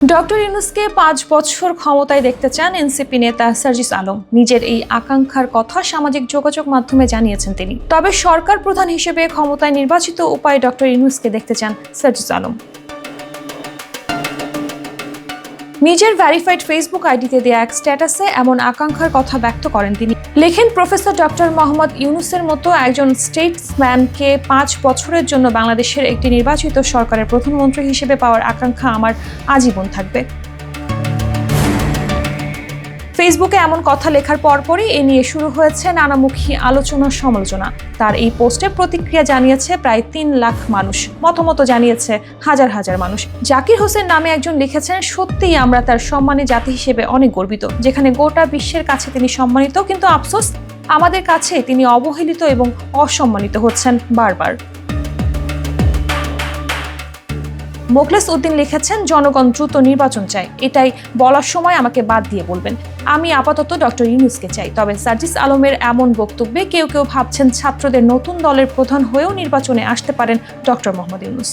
Doctor ইউনূসকে ৫ বছর ক্ষমতায় দেখতে চান এনসিপি নেতা সার্জিস আলম। নিজের এই আকাঙ্ক্ষার কথা সামাজিক যোগাযোগ মাধ্যমে জানিয়েছেন তিনি। তবে সরকার প্রধান হিসেবে ক্ষমতায় নির্বাচিত উপায়ে ডক্টর ইউনূসকে দেখতে চান সার্জিস আলম। নিজের ভেরিফাইড ফেসবুক আইডিতে দেয়া এক স্ট্যাটাসে এমন আকাঙ্ক্ষার কথা ব্যক্ত করেন তিনি। লেখেন, প্রফেসর ডক্টর মোহাম্মদ ইউনূসের মতো একজন স্টেটসম্যানকে ৫ বছরের জন্য বাংলাদেশের একটি নির্বাচিত সরকারের প্রধানমন্ত্রী হিসেবে পাওয়ার আকাঙ্ক্ষা আমার আজীবন থাকবে। ফেসবুকে এমন কথা লেখার পরপরই এ নিয়ে শুরু হয়েছে নানামুখী আলোচনা সমালোচনা। তার এই পোস্টে প্রতিক্রিয়া জানিয়েছে প্রায় ৩ লাখ মানুষ, মতামত জানিয়েছে হাজার হাজার মানুষ। জাকির হোসেন নামে একজন লিখেছেন, সত্যিই আমরা তার সম্মানী জাতি হিসেবে অনেক গর্বিত, যেখানে গোটা বিশ্বের কাছে তিনি সম্মানিত, কিন্তু আফসোস আমাদের কাছে তিনি অবহেলিত এবং অসম্মানিত হচ্ছেন বারবার। মোখলেস উদ্দিন লিখেছেন, জনগণ দ্রুত নির্বাচন চায়, এটাই বলার সময় আমাকে বাদ দিয়ে বলবেন। আমি আপাতত ডক্টর ইউনূসকে চাই। তবে সার্জিস আলমের এমন বক্তব্যে কেউ কেউ ভাবছেন ছাত্রদের নতুন দলের প্রধান হয়েও নির্বাচনে আসতে পারেন ডক্টর মোহাম্মদ ইউনূস।